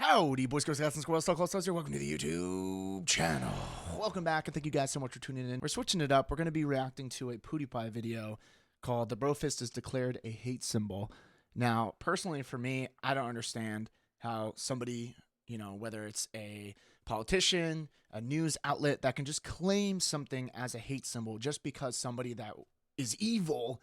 Howdy, boys, girls, cats, and squirrels, SoCloseToast here. Welcome to the YouTube channel. Welcome back, and thank you guys so much for tuning in. We're switching it up. We're going to be reacting to a Pewdiepie video called The BROFIST is Declared a Hate Symbol. Now, personally, for me, I don't understand how somebody, whether it's a politician, a news outlet, that can just claim something as a hate symbol just because somebody that is evil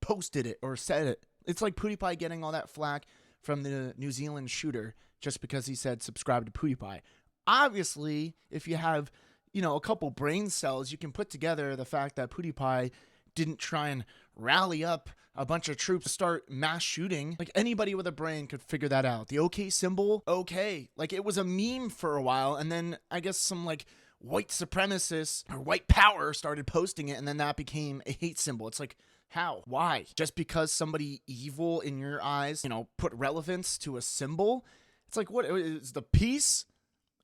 posted it or said it. It's like Pewdiepie getting all that flack from the New Zealand shooter just because he said subscribe to Pewdiepie. Obviously, if you have, a couple brain cells, you can put together the fact that Pewdiepie didn't try and rally up a bunch of troops to start mass shooting. Like, anybody with a brain could figure that out. The OK symbol, okay. Like, it was a meme for a while, and then I guess some, white supremacists or white power started posting it, and then that became a hate symbol. It's like, how? Why? Just because somebody evil in your eyes, put relevance to a symbol? It's like, what is the peace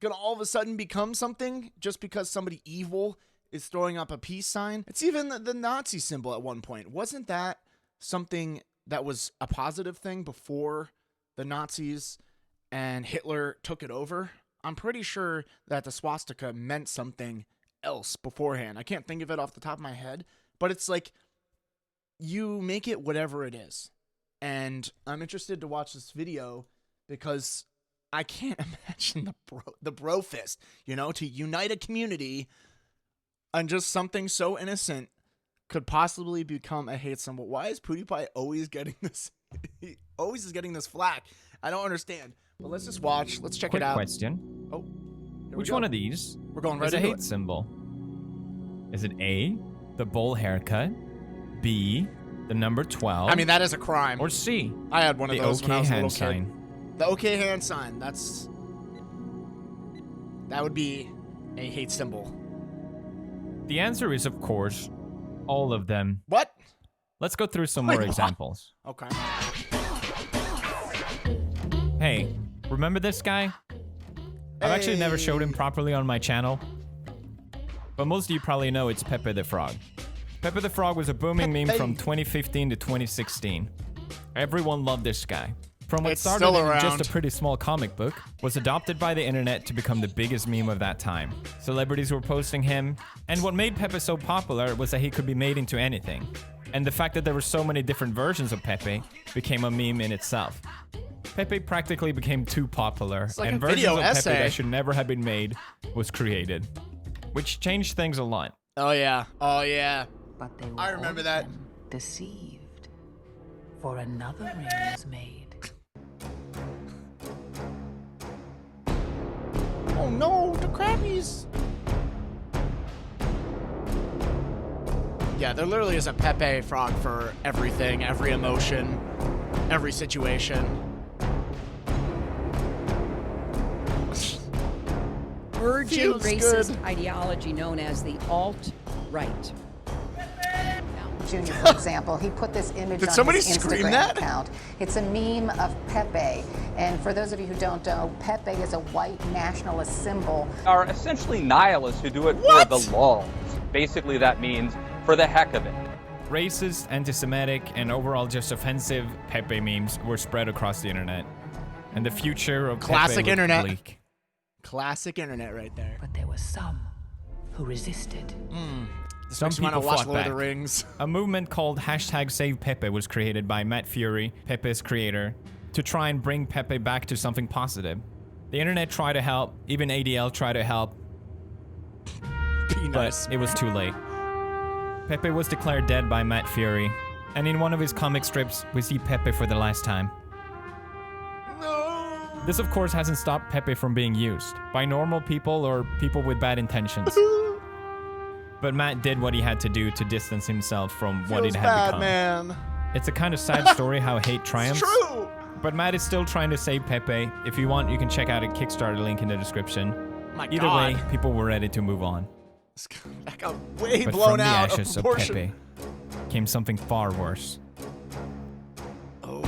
gonna all of a sudden become something just because somebody evil is throwing up a peace sign? It's even the Nazi symbol at one point. Wasn't that something that was a positive thing before the Nazis and Hitler took it over? I'm pretty sure that the swastika meant something else beforehand. I can't think of it off the top of my head, but it's like, you make it whatever it is. And I'm interested to watch this video because I can't imagine the brofist, to unite a community on just something so innocent could possibly become a hate symbol. Why is Pewdiepie always getting this? He always is getting this flack. I don't understand. But let's just watch. Let's check it out. Quick question. Oh, which one of these we're going right is a into hate it. symbol? Is it A, the bowl haircut, B, the number 12? I mean, that is a crime. Or C, I had one of those the when I OK was a hand little kid. sign. The OK hand sign. That would be a hate symbol. The answer is, of course, all of them. What? Let's go through some Wait, more what? examples. Okay. Hey, remember this guy? I've actually never showed him properly on my channel, but most of you probably know it's Pepe the Frog. Pepe the Frog was a booming meme from 2015 to 2016. Everyone loved this guy. From what started in just a pretty small comic book, was adopted by the internet to become the biggest meme of that time. Celebrities were posting him, and what made Pepe so popular was that he could be made into anything. And the fact that there were so many different versions of Pepe became a meme in itself. Pepe practically became too popular, and versions of Pepe that should never have been made was created, which changed things a lot. Oh yeah, oh yeah. But they were I remember that. Deceived, for another ring was made. Oh no, the crappies. Yeah, there literally is a Pepe frog for everything, every emotion, every situation. Urging racist ideology known as the alt-right. Junior, for example, he put this image on his Instagram account. It's a meme of Pepe. And for those of you who don't know, Pepe is a white nationalist symbol. Are essentially nihilists who do it for the lulz. Basically, that means for the heck of it. Racist, anti-Semitic, and overall just offensive Pepe memes were spread across the internet. And the future of classic Pepe internet. Bleak. Classic internet right there. But there were some who resisted. Some people watch fought Lord of back. the Rings. A movement called #SavePepe was created by Matt Fury, Pepe's creator, to try and bring Pepe back to something positive. The internet tried to help, even ADL tried to help, but it was too late. Pepe was declared dead by Matt Fury, and in one of his comic strips, we see Pepe for the last time. No. This of course hasn't stopped Pepe from being used, by normal people or people with bad intentions. But Matt did what he had to do to distance himself from what it had become. Man. It's a kind of sad story how hate triumphs. It's true. But Matt is still trying to save Pepe. If you want, you can check out a Kickstarter link in the description. Either way, people were ready to move on. That got way But blown from the out ashes of Pepe came something far worse. Oh.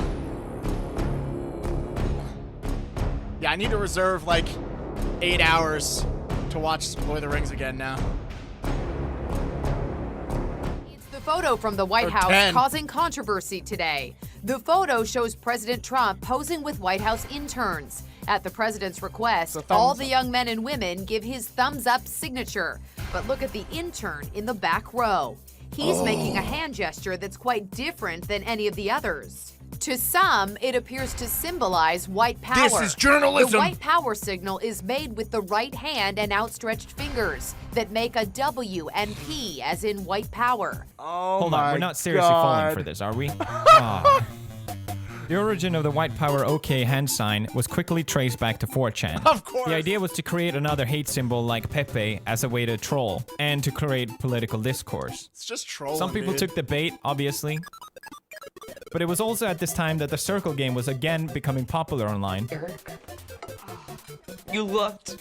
Yeah, I need to reserve 8 hours to watch Lord of the Rings again now. The photo from the White House causing controversy today. The photo shows President Trump posing with White House interns. At the president's request, all the young men and women give his thumbs up signature. But look at the intern in the back row. He's making a hand gesture that's quite different than any of the others. To some, it appears to symbolize white power. This is journalism. The white power signal is made with the right hand and outstretched fingers that make a W and P as in white power. Oh, hold on, we're not seriously falling for this, are we? The origin of the white power OK hand sign was quickly traced back to 4chan. Of course. The idea was to create another hate symbol like Pepe as a way to troll and to create political discourse. It's just trolling. Some people took the bait, obviously. But it was also at this time that the Circle game was again becoming popular online. You looked.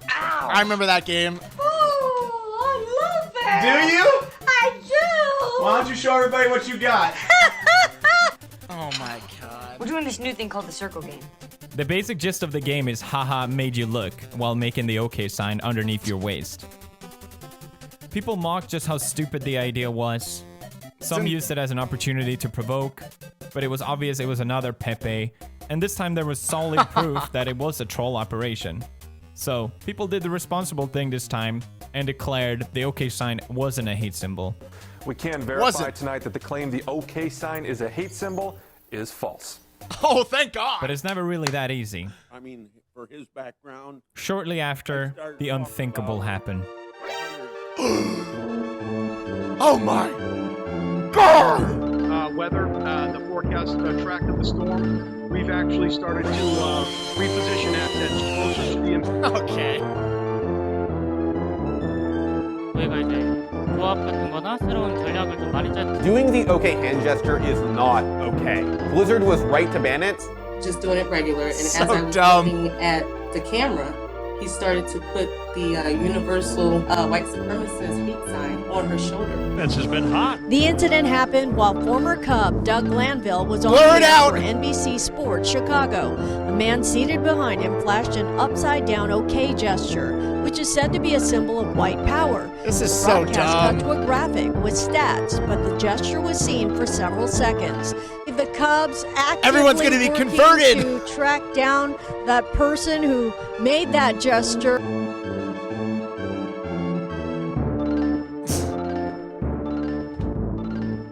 Ow! I remember that game. Oh, I love it. Do you? I do. Why don't you show everybody what you got? Oh my god. We're doing this new thing called the Circle game. The basic gist of the game is haha made you look while making the OK sign underneath your waist. People mocked just how stupid the idea was. Some used it as an opportunity to provoke, but it was obvious it was another Pepe, and this time there was solid proof that it was a troll operation. So, people did the responsible thing this time and declared the OK sign wasn't a hate symbol. We can verify tonight that the claim the OK sign is a hate symbol is false. Oh, thank God! But it's never really that easy. I mean, for his background... Shortly after, the unthinkable happened. Oh my God! Weather, the forecast track of the storm, we've actually started to reposition assets closer to the... Okay. Doing the OK hand gesture is not okay. Blizzard was right to ban it. Just doing it regular, and So as I was looking at the camera, he started to put the universal white supremacist hate sign on her shoulder. This has been hot. The incident happened while former Cub Doug Glanville was on Blur it the air out. for NBC Sports Chicago. A man seated behind him flashed an upside-down OK gesture, which is said to be a symbol of white power. This is The so broadcast dumb. cut to a graphic with stats, but the gesture was seen for several seconds. The Cubs actively Everyone's gonna be working converted. to track down that person who made that gesture.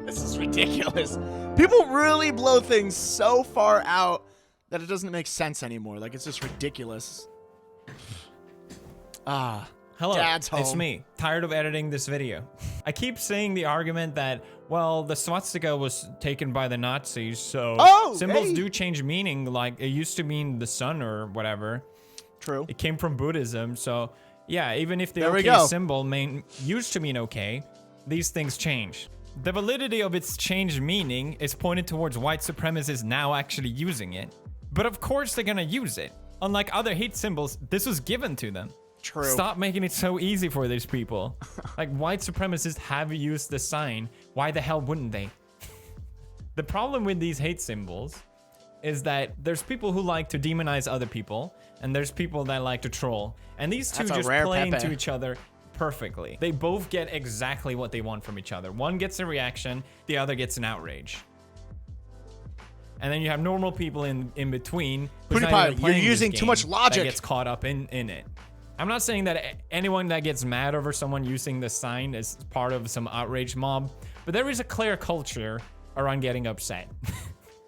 This is ridiculous. People really blow things so far out that it doesn't make sense anymore. Like, it's just ridiculous. Hello, Dad's home. it's me. Tired of editing this video. I keep saying the argument that, well, the swastika was taken by the Nazis, so symbols do change meaning. Like, it used to mean the sun or whatever. True. It came from Buddhism, so yeah, even if the There we OK go. symbol used to mean OK, these things change. The validity of its changed meaning is pointed towards white supremacists now actually using it. But of course they're gonna use it. Unlike other hate symbols, this was given to them. True. Stop making it so easy for these people. Like, white supremacists have used the sign. Why the hell wouldn't they? The problem with these hate symbols is that there's people who like to demonize other people, and there's people that like to troll. And these two That's a just rare play into Pepe. each other perfectly. They both get exactly what they want from each other. One gets a reaction, the other gets an outrage. And then you have normal people in between. who's not PewDiePie, even playing you're this using too game much logic. That gets caught up in it. I'm not saying that anyone that gets mad over someone using the sign is part of some outrage mob, but there is a clear culture around getting upset.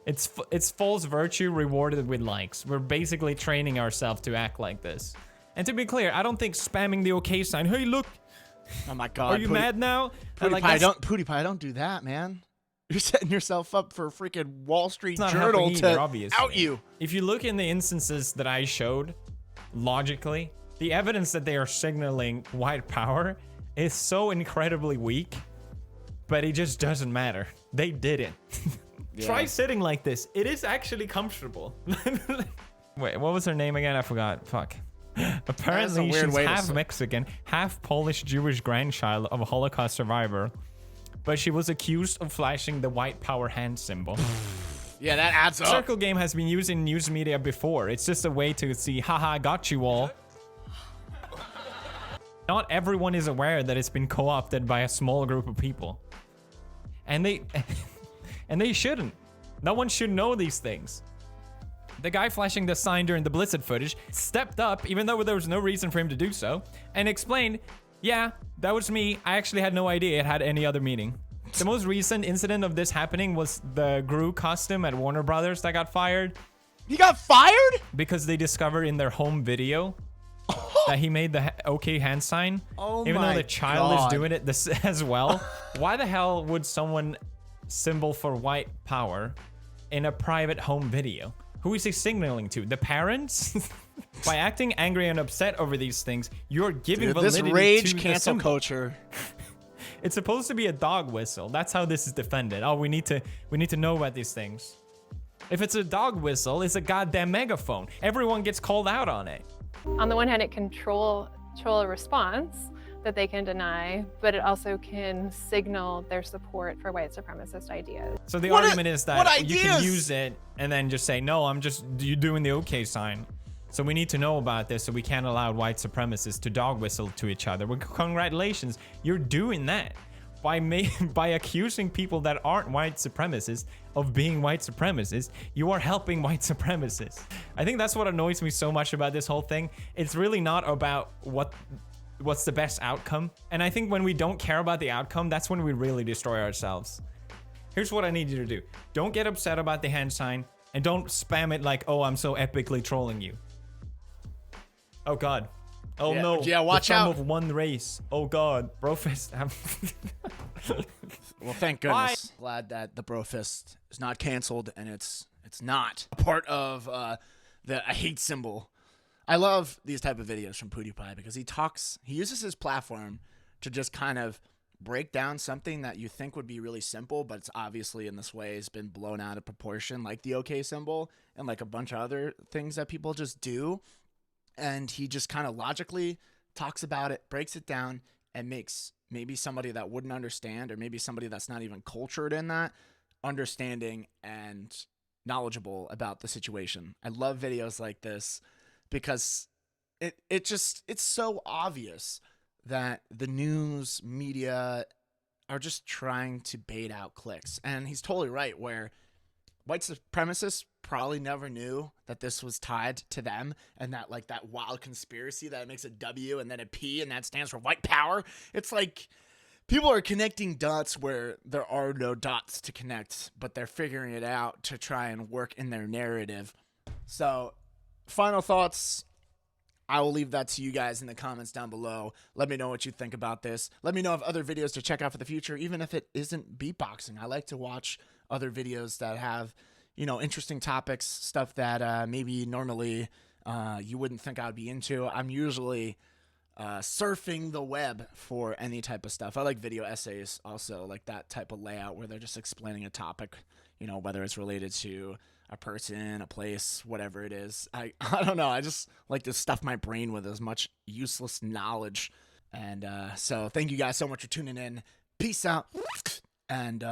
It's false virtue rewarded with likes. We're basically training ourselves to act like this. And to be clear, I don't think spamming the OK sign, hey look, Oh my God. are you mad now? PewDiePie, don't do that, man. You're setting yourself up for a freaking Wall Street It's not Journal happening to either, obviously. out you. If you look in the instances that I showed, logically, the evidence that they are signaling white power is so incredibly weak, but it just doesn't matter. They did it. Try sitting like this. It is actually comfortable. Wait, what was her name again? I forgot. Fuck. Apparently, she's half Mexican, half Polish Jewish grandchild of a Holocaust survivor, but she was accused of flashing the white power hand symbol. Yeah, that adds up. Circle game has been used in news media before. It's just a way to see, haha, got you all. Not everyone is aware that it's been co-opted by a small group of people. And they shouldn't. No one should know these things. The guy flashing the sign during the Blizzard footage stepped up, even though there was no reason for him to do so, and explained, yeah, that was me. I actually had no idea it had any other meaning. The most recent incident of this happening was the Gru costume at Warner Brothers that got fired. He got fired? Because they discovered in their home video that he made the OK hand sign. Oh even though the child is doing it as well. Why the hell would someone symbol for white power in a private home video? Who is he signaling to? The parents? By acting angry and upset over these things, you're giving validity this rage to the cancel symbol. culture. It's supposed to be a dog whistle. That's how this is defended. Oh, we need to know about these things. If it's a dog whistle, it's a goddamn megaphone. Everyone gets called out on it. On the one hand, it can control a response that they can deny, but it also can signal their support for white supremacist ideas. So the argument is that you can use it and then just say, no, you're doing the OK sign. So we need to know about this so we can't allow white supremacists to dog whistle to each other. Well, congratulations, you're doing that. By accusing people that aren't white supremacists of being white supremacists, you are helping white supremacists. I think that's what annoys me so much about this whole thing. It's really not about what's the best outcome. And I think when we don't care about the outcome, that's when we really destroy ourselves. Here's what I need you to do. Don't get upset about the hand sign and don't spam it like, oh, I'm so epically trolling you. Oh God. Oh yeah, no. Yeah, watch the out. Of one race. Oh God. Brofist. Well, thank goodness. Glad that the Brofist is not canceled and it's not a part of the hate symbol. I love these type of videos from Pewdiepie because he uses his platform to just kind of break down something that you think would be really simple, but it's obviously in this way has been blown out of proportion, like the OK symbol and like a bunch of other things that people just do. And he just kind of logically talks about it, breaks it down, and makes maybe somebody that wouldn't understand, or maybe somebody that's not even cultured in that, understanding and knowledgeable about the situation. I love videos like this because it's so obvious that the news media are just trying to bait out clicks. And he's totally right, where white supremacists probably never knew that this was tied to them, and that like that wild conspiracy that makes a W and then a P and that stands for white power. It's like people are connecting dots where there are no dots to connect, but they're figuring it out to try and work in their narrative. So final thoughts, I will leave that to you guys in the comments down below. Let me know what you think about this. Let me know of other videos to check out for the future, even if it isn't beatboxing. I like to watch other videos that have, you know, interesting topics, stuff that maybe normally you wouldn't think I'd be into. I'm usually surfing the web for any type of stuff. I like video essays also, like that type of layout where they're just explaining a topic, you know, whether it's related to a person, a place, whatever it is. I don't know. I just like to stuff my brain with as much useless knowledge. And so thank you guys so much for tuning in. Peace out. And